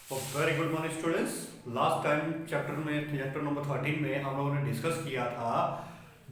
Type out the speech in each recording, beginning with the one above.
Very good morning students. Last time chapter number 13 में हम लोगों ने डिस्कस किया था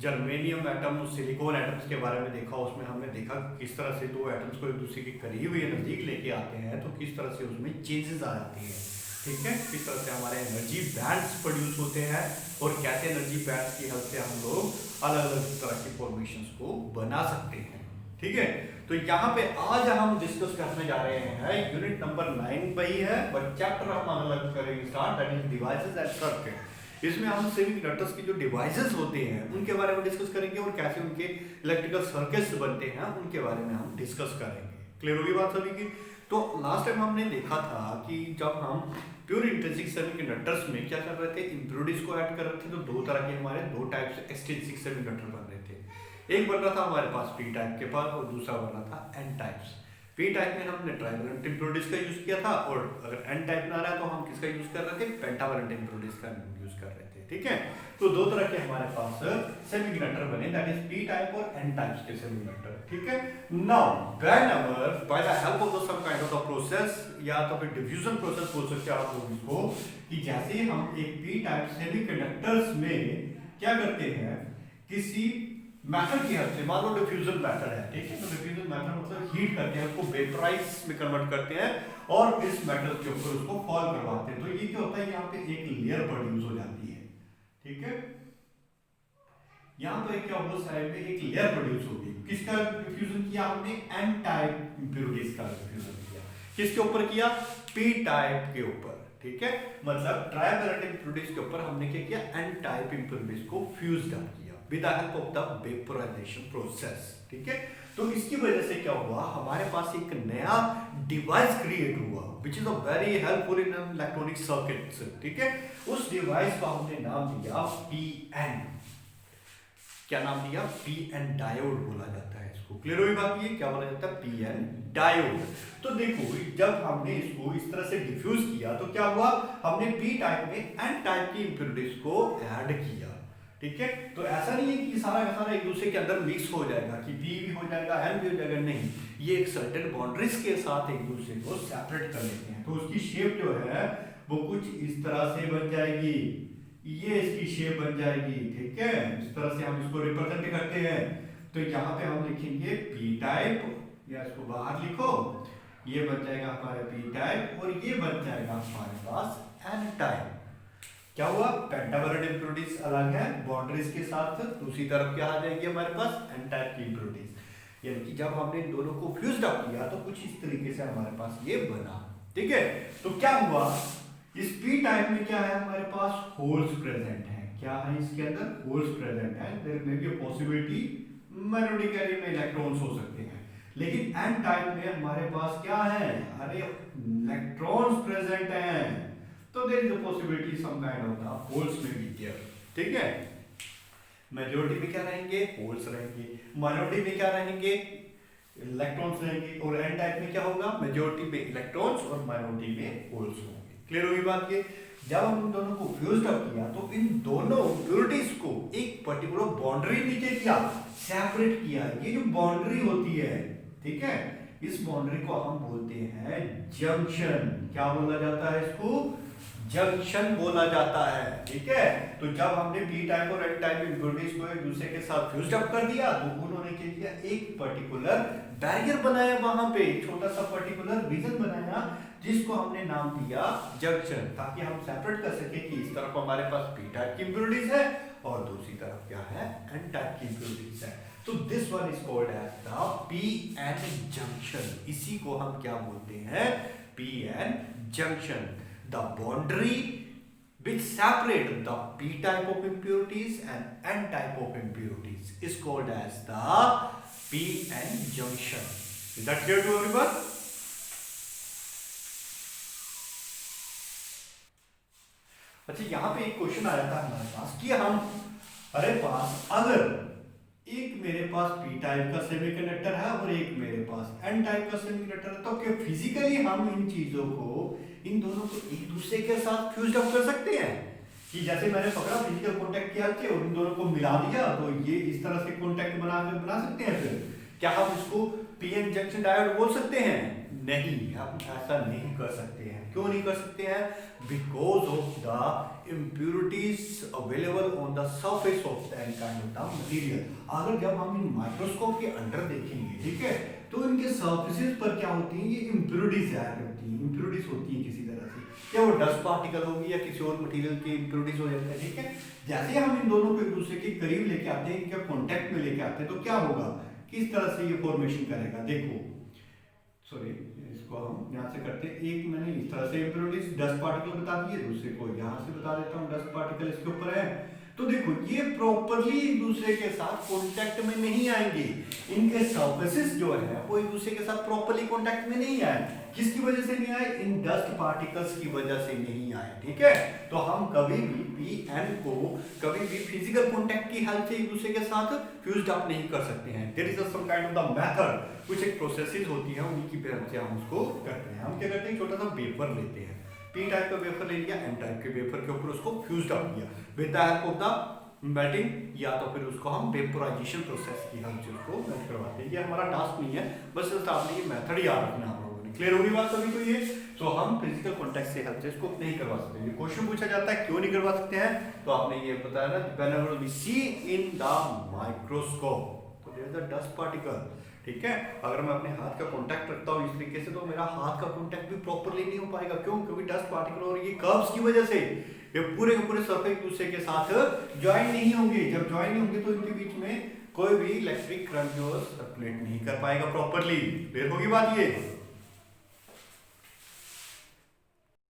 जर्मेनियम एटम सिलिकॉन एटम्स के बारे में देखा। उसमें हमने देखा किस तरह से दो एटम्स को एक दूसरे के करीब या नज़दीक लेके आते हैं तो किस तरह से उसमें चेंजेस आ जाती हैं। ठीक है, किस तरह से हमारे एनर्जी बैंड्स प्रोड्यूस होते हैं और कैसे एनर्जी बैंड्स की हेल्प से हम लोग अलग अलग तरह की फॉर्मेशंस को बना सकते हैं। ठीक है, तो यहाँ पे आज हम डिस्कस करने जा रहे हैं यूनिट नंबर 9 पे ही है, बट चैप्टर हम अलग करेंगे start, that is devices and circuit. इसमें हम सेमीकंडक्टर्स के जो डिवाइसेस होते हैं उनके बारे में डिस्कस करेंगे और कैसे उनके इलेक्ट्रिकल सर्किट्स बनते हैं उनके बारे में हम डिस्कस करेंगे। क्लियर होगी बात सभी की? तो लास्ट टाइम हमने देखा था कि जब हम प्योर इंट्रिंसिक सेमीकंडक्टर्स में क्या कर रहे थे, इम्प्योरिटीज को ऐड कर रहे थे, तो दो तरह के हमारे दो टाइप से एक्सट्रिंसिक सेमीकंडक्टर बन रहे थे। एक बन रहा था हमारे पास पी टाइप के पास और दूसरा बन रहा था एन टाइप्स। पी टाइप में हमने ट्राइवेलेंट इम्प्योरिटीज का यूज किया था और अगर एन टाइप में आ रहा है तो हम किसका यूज कर रहे थे, पेंटावेलेंट इम्प्योरिटीज का यूज कर रहे थे। ठीक है, तो दो तरह के हमारे पास सेमीकंडक्टर बने, दैट इज पी टाइप और एन टाइप्स के सेमीकंडक्टर। ठीक है, now whenever by the help of some kind of the process या तो फिर डिफ्यूजन प्रोसेस बोल सकते हैं आप लोग इसको, कि जैसे हम एक पी टाइप सेमीकंडक्टर्स में क्या करते हैं, किसी मेथड की हेल्प से, मान लो डिफ्यूजन मेथड है, ठीक है, तो डिफ्यूजन मेथड मतलब हीट करते हैं, उसको वेपराइज में कन्वर्ट करते हैं और इस मेटल के ऊपर उसको फॉल करवाते हैं। तो ये क्या होता है, यहाँ पे एक लेयर प्रोड्यूस हो जाती है। ठीक है, यहाँ पे क्या होगा, साइड में एक लेयर प्रोड्यूस होगी। किसका डिफ्यूजन किया हमने, एन टाइप इंप्योरिटीज का डिफ्यूजन किया। किसके ऊपर किया, पी टाइप के ऊपर। ठीक है, मतलब ट्राइवेलेंट इंप्योरिटीज के ऊपर हमने क्या किया, एन टाइप इंप्योरिटीज को फ्यूज किया with the help of the vaporization process। ठीक है, तो इसकी वजह से क्या हुआ, हमारे पास एक नया डिवाइस क्रिएट हुआ which is a very helpful in electronic circuits। ठीक है, उस डिवाइस का हमने नाम दिया पीएन। क्या नाम दिया, पीएन डायोड बोला जाता है इसको। क्लियर हुई बात? ये क्या बोला जाता है, पीएन डायोड। तो देखो, जब हमने इसको इस तरह से डिफ्यूज किया तो क्या हुआ, हमने पी टाइप में एन टाइप की इंप्योरिटीज को ऐड किया। ठीक है, तो ऐसा नहीं है कि सारा का सारा एक दूसरे के अंदर मिक्स हो जाएगा, कि पी भी हो जाएगा एन भी हो जाएगा, नहीं, ये एक सर्टेन बाउंड्रीज के साथ एक दूसरे को सेपरेट कर लेते हैं। तो उसकी शेप जो है वो कुछ इस तरह से बन जाएगी, ये इसकी शेप बन जाएगी। ठीक है, इस तरह से हम इसको रिप्रेजेंट करते हैं। तो यहाँ पे हम लिखेंगे पी टाइप, या इसको बाहर लिखो, ये बन जाएगा हमारे पी टाइप और ये बन जाएगा हमारे पास एन टाइप। क्या हुआ, पेंटावेलेंट इंप्योरिटीज अलग है बाउंड्रीज के साथ, दूसरी तरफ क्या आ जाएगी हमारे पास, एन टाइप की इंप्योरिटीज। यानी कि जब हमने इन दोनों को फ्यूज्ड अप किया तो कुछ इस तरीके से हमारे पास ये बना। ठीक है, तो क्या हुआ, इस पी टाइप में क्या है, हमारे पास होल्स प्रेजेंट है। क्या है इसके अंदर, होल्स प्रेजेंट है। There may be a possibility minority carrier में इलेक्ट्रॉन्स हो सकते हैं, लेकिन एन टाइप में हमारे पास क्या है, अरे इलेक्ट्रॉन्स प्रेजेंट हैं, तो there is a possibility some kind of the holes में बी देयर। ठीक है, मेजॉरिटी में क्या रहेंगे, होल्स रहेंगे, माइनॉरिटी में क्या रहेंगे, इलेक्ट्रॉन्स रहेंगे, और एन टाइप में क्या होगा, मेजॉरिटी में इलेक्ट्रॉन्स और माइनॉरिटी में होल्स होंगे। क्लियर हुई बात? ये जब हम इन दोनों को फ्यूज्ड अप किया तो इन दोनों इंप्योरिटीज को एक पर्टिकुलर बाउंड्री नीचे किया, सेपरेट किया। ये जो बाउंड्री होती है, ठीक है, इस बाउंड्री को हम बोलते हैं जंक्शन। क्या बोला जाता है इसको, जंक्शन बोला जाता है। ठीक है, तो जब हमने पी टाइप और एन टाइप इंप्योरिटीज को एक दूसरे के साथ फ्यूज्ड अप कर दिया तो उन्होंने क्या किया, एक पर्टिकुलर बैरियर बनाया, वहां पे छोटा सा पर्टिकुलर रीजन बनाया जिसको हमने नाम दिया जंक्शन, ताकि हम सेपरेट कर सके कि इस तरफ हमारे पास पी टाइप की इंप्योरिटीज है और दूसरी तरफ क्या है, एन टाइप की इंप्योरिटीज है। तो this one is called as the P N junction. इसी को हम क्या बोलते हैं, P N junction. The boundary which separate the p-type of impurities and n-type of impurities is called as the p-n junction. Is that clear to everyone? अच्छा, यहाँ पे एक क्वेश्चन आया था हमारे पास कि हमारे पास अगर एक मेरे पास पी टाइप का सेमीकंडक्टर है और एक मेरे पास एन टाइप का सेमीकंडक्टर है, तो क्या फिजिकली हम इन चीजों को, इन दोनों को एक दूसरे के साथ फ्यूज अप कर सकते हैं? कि जैसे मैंने पकड़ा, फिजिकल कांटेक्ट किया और इन दोनों को मिला दिया, तो ये इस तरह से कांटेक्ट बना सकते हैं। फिर क्या हम इसको पीएन जंक्शन डायोड बोल सकते हैं? नहीं, हम ऐसा नहीं कर सकते हैं। क्यों नहीं कर सकते हैं? Because of the impurities available on the surface of that kind of the material. अगर जब हम इन माइक्रोस्कोप के अंडर देखेंगे, ठीक है, तो इनके सरफेसेस पर क्या होती हैं, ये इम्प्यूरिटीज ऐड होती हैं, इम्प्यूरिटीज होती हैं किसी तरह से, या वो डस्ट पार्टिकल होगी या किसी और मटेरियल की इम्प्यूरिटीज हो जाती है, ठीक है। जैसे हम इन दोनों को एक दूसरे के करीब लेके आते हैं, इनके कांटेक्ट में लेके आते हैं, तो क्या होगा, किस तरह से ये फॉर्मेशन करेगा। देखो, सॉरी, इसको हम यहाँ से करते हैं। एक मैंने इस तरह से इम्प्यूरिटीज डस्ट पार्टिकल बता दिए, दूसरे को यहाँ से बता देता हूँ डस्ट पार्टिकल इसके ऊपर है। तो देखो, ये प्रॉपरली एक दूसरे के साथ कांटेक्ट में नहीं आएंगे, इनके सरफेसेस जो है वो एक दूसरे के साथ प्रॉपरली कांटेक्ट में नहीं आए। किसकी वजह से नहीं आए? इन डस्ट पार्टिकल्स की वजह से नहीं आए, ठीक है। तो हम कभी भी Pn को कभी भी फिजिकल कांटेक्ट की हेल्प से एक दूसरे के साथ फ्यूज्ड अप नहीं कर सकते हैं। There is some kind of the method, कुछ एक प्रोसेसेस होती है, उन्हीं की हेल्प से हम उसको करते हैं। हम क्या करते हैं, छोटा सा वेफर लेते हैं, पी टाइप का वेफर ले लिया, एन टाइप के वेफर के ऊपर उसको फ्यूज्ड अप किया with the help of the melting, या तो फिर उसको हम वेपोराइजेशन प्रोसेस की हेल्प से उसको मेल्ट करवाते हैं। ये हमारा टास्क नहीं है, बस आपने ये मेथड याद रखना है। हम लोगों ने क्लियर होगी बात सभी को ये। तो हम फिजिकल कॉन्टेक्ट से हेल्प से इसको नहीं करवा सकते। ये क्वेश्चन पूछा जाता है क्यों नहीं करवा सकते हैं, तो आपने ये बताया ना, whenever we see in the microscope, तो there is the dust particle, ठीक है। अगर मैं अपने हाथ का कांटेक्ट रखता हूँ इस तरीके से, तो मेरा हाथ का कांटेक्ट भी प्रॉपर्ली नहीं हो पाएगा। क्यों? क्योंकि डस्ट पार्टिकल और ये कर्व्स की वजह से ये पूरे के पूरे सरफेस एक दूसरे के साथ ज्वाइन नहीं होंगे। जब ज्वाइन नहीं होंगे तो इनके बीच में कोई भी इलेक्ट्रिक करंट जो सर्कुलेट नहीं कर पाएगा प्रॉपर्ली। क्लियर होगी बात ये।